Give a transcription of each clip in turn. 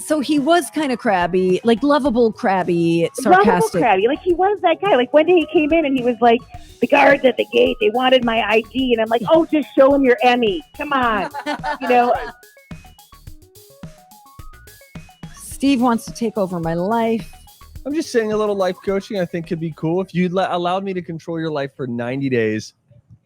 So he was kind of crabby, like lovable, crabby, Lovable, sarcastic. crabby. Like, he was that guy. Like, one day he came in and he was like, the guards at the gate, they wanted my ID. And I'm like, oh, just show them your Emmy. Come on. You know? Steve wants to take over my life. I'm just saying a little life coaching I think could be cool. If you allowed me to control your life for 90 days,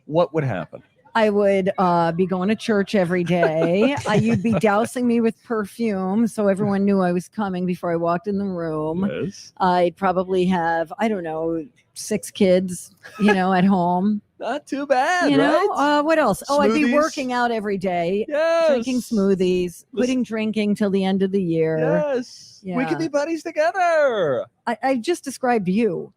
what would happen? I would be going to church every day. You'd be dousing me with perfume so everyone knew I was coming before I walked in the room. Yes. I'd probably have, I don't know, 6 kids, at home. Not too bad, right? What else? Smoothies. Oh, I'd be working out every day, yes. drinking smoothies, quitting drinking till the end of the year. Yes. Yeah. We could be buddies together. I just described you.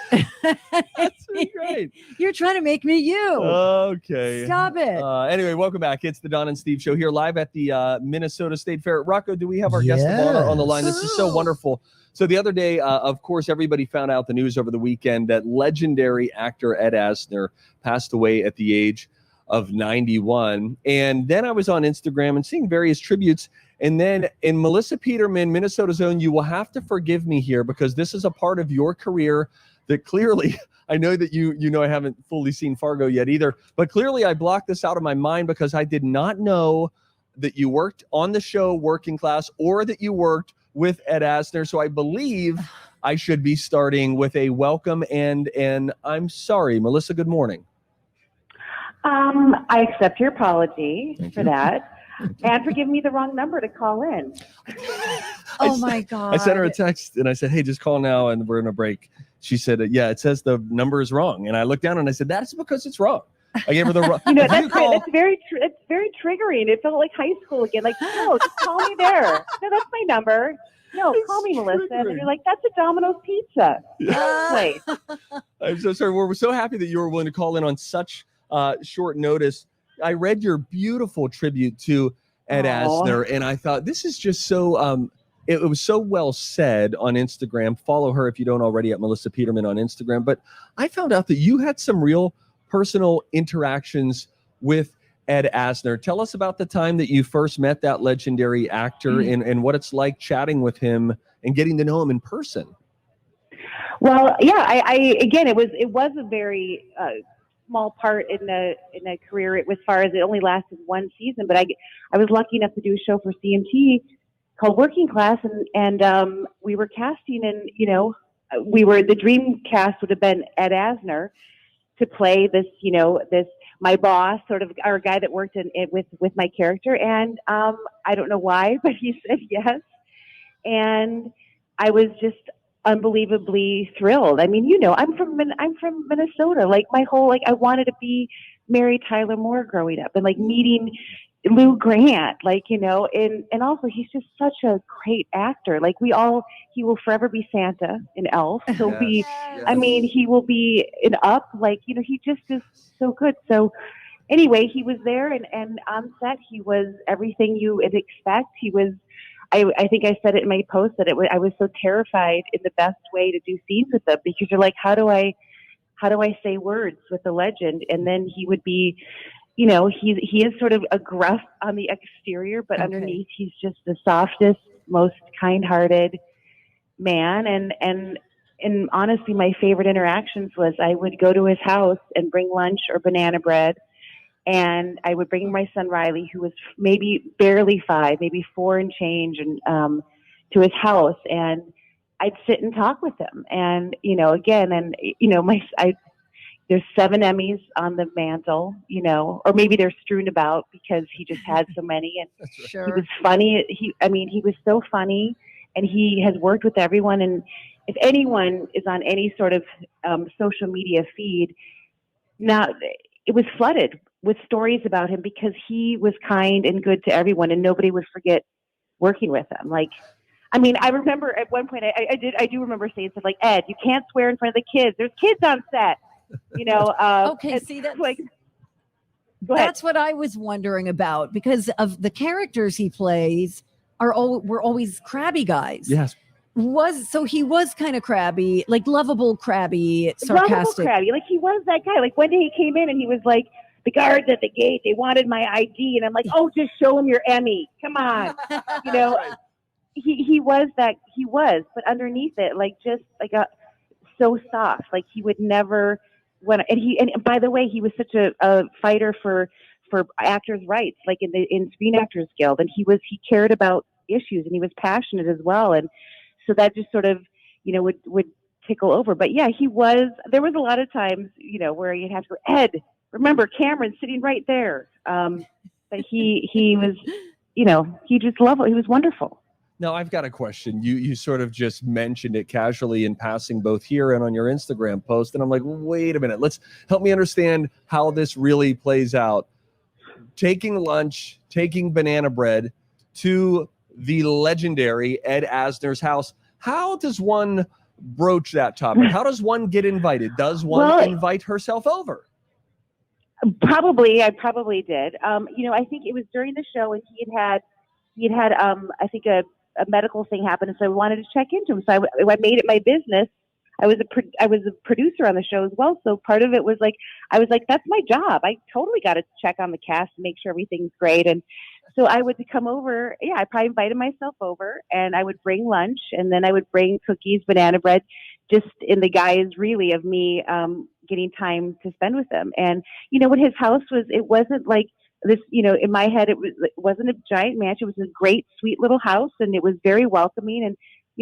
That's really great. You're trying to make me you. Okay. Stop it. Anyway, welcome back. It's the Don and Steve Show here live at the Minnesota State Fair. Rocco, do we have our guest of honor on the line? This is so wonderful. So the other day, of course, everybody found out the news over the weekend that legendary actor Ed Asner passed away at the age of 91. And then I was on Instagram and seeing various tributes. And then in Melissa Peterman, Minnesota's own, you will have to forgive me here because this is a part of your career that clearly, I know that you know I haven't fully seen Fargo yet either, but clearly I blocked this out of my mind because I did not know that you worked on the show Working Class or that you worked with Ed Asner. So I believe I should be starting with a welcome and I'm sorry. Melissa, good morning. I accept your apology for that. And for giving me the wrong number to call in. Oh, my God. I sent her a text and I said, hey, just call now and we're in a break. She said, yeah, it says the number is wrong. And I looked down and I said, that's because it's wrong. I gave her the wrong. That's very triggering. It felt like high school again. Like, no, just call me there. No, that's my number. No, call me Melissa. And you're like, that's a Domino's pizza. Place. I'm so sorry. We're so happy that you were willing to call in on such short notice. I read your beautiful tribute to Ed Asner, and I thought this is just so it was so well said on Instagram. Follow her if you don't already at Melissa Peterman on Instagram. But I found out that you had some real personal interactions with Ed Asner. Tell us about the time that you first met that legendary actor and what it's like chatting with him and getting to know him in person. Well, yeah, I again, it was a very small part in the career. As far as it only lasted one season, but I was lucky enough to do a show for CMT called Working Class, and we were casting, and the dream cast would have been Ed Asner to play this my boss, sort of our guy that worked with my character, and I don't know why, but he said yes, and I was just unbelievably thrilled. I mean, I'm from Minnesota. Like my whole I wanted to be Mary Tyler Moore growing up, and meeting Lou Grant, and also he's just such a great actor. He will forever be Santa in Elf. I mean, he will be in Up. He just is so good. So anyway, he was there, and on set, he was everything you would expect. He was. I think I said it in my post that I was so terrified in the best way to do scenes with him, because you're like, how do I say words with a legend? And then he would be, he is sort of a gruff on the exterior, but underneath he's just the softest, most kind-hearted man. And honestly, my favorite interactions was I would go to his house and bring lunch or banana bread. And I would bring my son Riley, who was maybe barely 5, maybe 4 and change, and to his house, and I'd sit and talk with him. And there's 7 Emmys on the mantle, or maybe they're strewn about because he just had so many. And Sure. He was funny. He was so funny, and he has worked with everyone. And if anyone is on any sort of social media feed now, it was flooded with stories about him because he was kind and good to everyone, and nobody would forget working with him. I remember at one point I do remember saying stuff like, Ed, you can't swear in front of the kids. There's kids on set. Okay, see, that's that's what I was wondering about, because of the characters he plays were always crabby guys. Yes. He was kind of crabby, lovable, crabby, sarcastic. Lovable, crabby. He was that guy. One day he came in and he was like, the guards at the gate, they wanted my ID. And I'm like, oh, just show them your Emmy. Come on. he was, but underneath it, like just like so soft. Like he would never and by the way, he was such a fighter for actors' rights, like in Screen Actors Guild, and he cared about issues, and he was passionate as well, and so that just sort of would tickle over. But yeah, there was a lot of times where you'd have to go, Ed, remember Cameron's sitting right there. But he was he just loved it. He was wonderful. Now, I've got a question. You sort of just mentioned it casually in passing, both here and on your Instagram post. And I'm like, wait a minute. Let's help me understand how this really plays out. Taking lunch, taking banana bread to the legendary Ed Asner's house. How does one broach that topic? How does one get invited? Does one invite herself over? I probably did. I think it was during the show, and he had I think a medical thing happened, and so I wanted to check into him. So I made it my business. I was a producer on the show as well, so part of it was like I was like, that's my job. I totally got to check on the cast and make sure everything's great. And so I would come over. Yeah, I probably invited myself over, and I would bring lunch, and then I would bring cookies, banana bread, just in the guise really of me getting time to spend with them. And what his house was, it wasn't like this, in my head, it wasn't a giant mansion. It was a great, sweet little house, and it was very welcoming. And,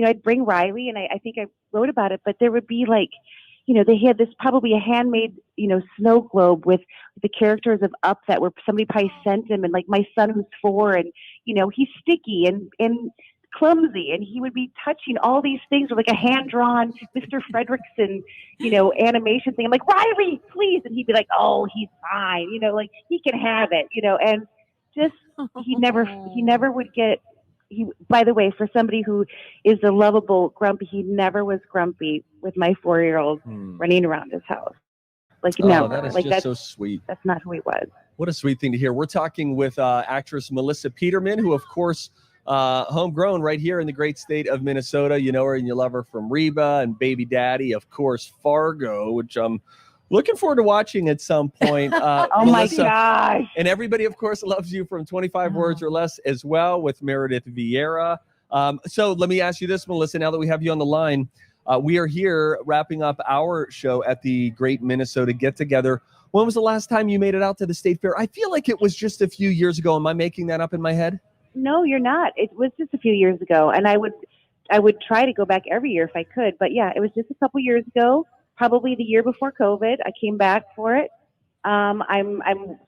I'd bring Riley, and I think I wrote about it, but there would be like, they had this probably a handmade, snow globe with the characters of Up that were somebody probably sent him. And like my son who's 4, and, he's sticky and clumsy, and he would be touching all these things with like a hand-drawn Mr. Fredrickson, animation thing. I'm like, Riley, please. And he'd be like, oh, he's fine. Like he can have it, and just, he never would get, by the way, for somebody who is a lovable grumpy, he never was grumpy with my 4-year-old running around his house. Like, no, that is like just so sweet. That's not who he was. What a sweet thing to hear. We're talking with actress Melissa Peterman, who, of course, homegrown right here in the great state of Minnesota. You know her and you love her from Reba and Baby Daddy, of course, Fargo, which I'm looking forward to watching at some point. Oh, Melissa, my gosh. And everybody, of course, loves you from 25 Words or Less as well with Meredith Vieira. So let me ask you this, Melissa, now that we have you on the line. We are here wrapping up our show at the Great Minnesota Get Together. When was the last time you made it out to the State Fair? I feel like it was just a few years ago. Am I making that up in my head? No, you're not. It was just a few years ago, and I would try to go back every year if I could. But yeah, it was just a couple years ago, probably the year before COVID. I came back for it. I'm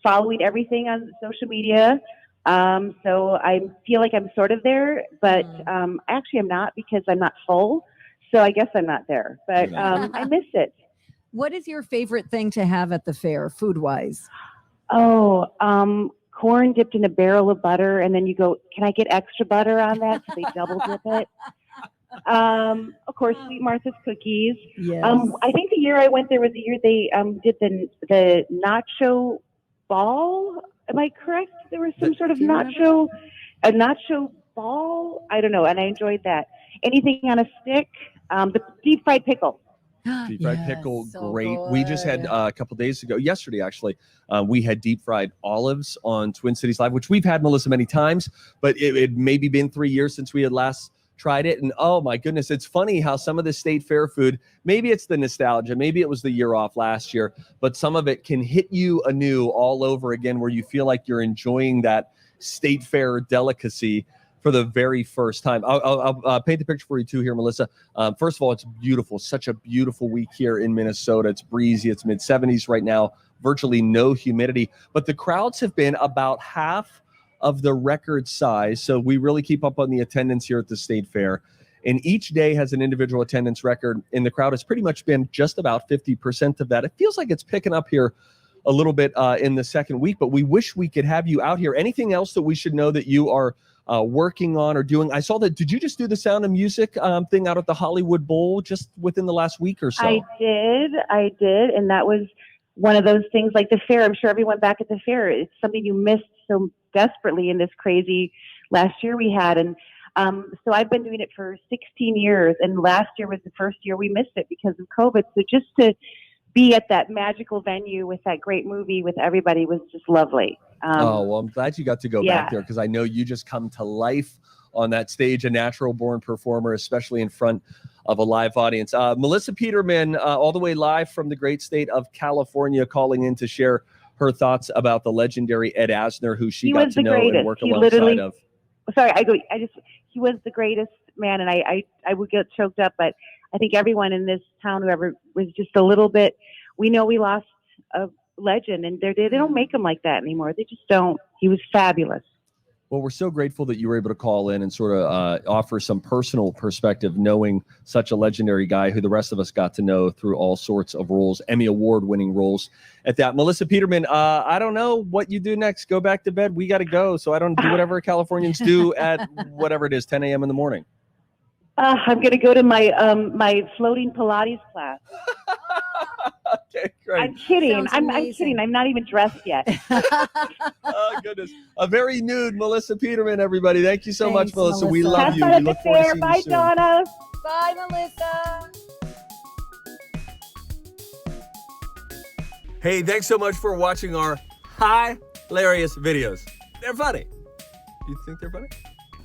following everything on social media, so I feel like I'm sort of there, but actually I'm not, because I'm not full. So I guess I'm not there, but I miss it. What is your favorite thing to have at the fair, food-wise? Oh, corn dipped in a barrel of butter, and then you go, can I get extra butter on that? So they double dip it. Of course, Sweet Martha's cookies. Yes. I think the year I went there was the year they did the nacho ball. Am I correct? There was some sort of nacho ball. I don't know, and I enjoyed that. Anything on a stick. The deep fried pickle. Deep fried pickle, so great. good. We just had a couple days ago, yesterday actually, we had deep fried olives on Twin Cities Live, which we've had, Melissa, many times, but it maybe been 3 years since we had last tried it. And oh my goodness, it's funny how some of the state fair food, maybe it's the nostalgia, maybe it was the year off last year, but some of it can hit you anew all over again, where you feel like you're enjoying that state fair delicacy for the very first time. I'll paint the picture for you too here, Melissa. First of all, it's beautiful. Such a beautiful week here in Minnesota. It's breezy. It's mid-70s right now. Virtually no humidity. But the crowds have been about half of the record size. So we really keep up on the attendance here at the State Fair. And each day has an individual attendance record. And the crowd has pretty much been just about 50% of that. It feels like it's picking up here a little bit in the second week. But we wish we could have you out here. Anything else that we should know that you are working on or doing? I saw that. Did you just do the Sound of Music thing out at the Hollywood Bowl just within the last week or so? I did. And that was one of those things like the fair. I'm sure everyone back at the fair, it's something you missed so desperately in this crazy last year we had. And so I've been doing it for 16 years. And last year was the first year we missed it because of COVID. So just to be at that magical venue with that great movie with everybody was just lovely. Well, I'm glad you got to go back there, because I know you just come to life on that stage, a natural born performer, especially in front of a live audience. Melissa Peterman, all the way live from the great state of California, calling in to share her thoughts about the legendary Ed Asner, who she got to know and work alongside of. Sorry, he was the greatest man, and I would get choked up, but I think everyone in this town, whoever, was just a little bit, we know we lost a legend, and they don't make them like that anymore. They just don't. He was fabulous. Well, we're so grateful that you were able to call in and sort of offer some personal perspective, knowing such a legendary guy who the rest of us got to know through all sorts of roles, Emmy Award-winning roles at that. Melissa Peterman, I don't know what you do next. Go back to bed. We got to go. So I don't do whatever Californians do at whatever it is, 10 a.m. in the morning. I'm going to go to my my floating Pilates class. Okay, great. I'm kidding. I'm kidding. I'm not even dressed yet. Oh, goodness. A very nude Melissa Peterman, everybody. Thank you so much, Melissa. We love Have you. fun We at look the forward to fair. seeing Bye, you soon. Donna. Bye, Melissa. Hey, thanks so much for watching our hilarious videos. They're funny. You think they're funny?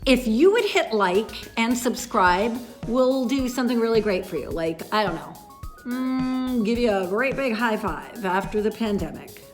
If you would hit like and subscribe, we'll do something really great for you. Like, I don't know, give you a great big high five after the pandemic.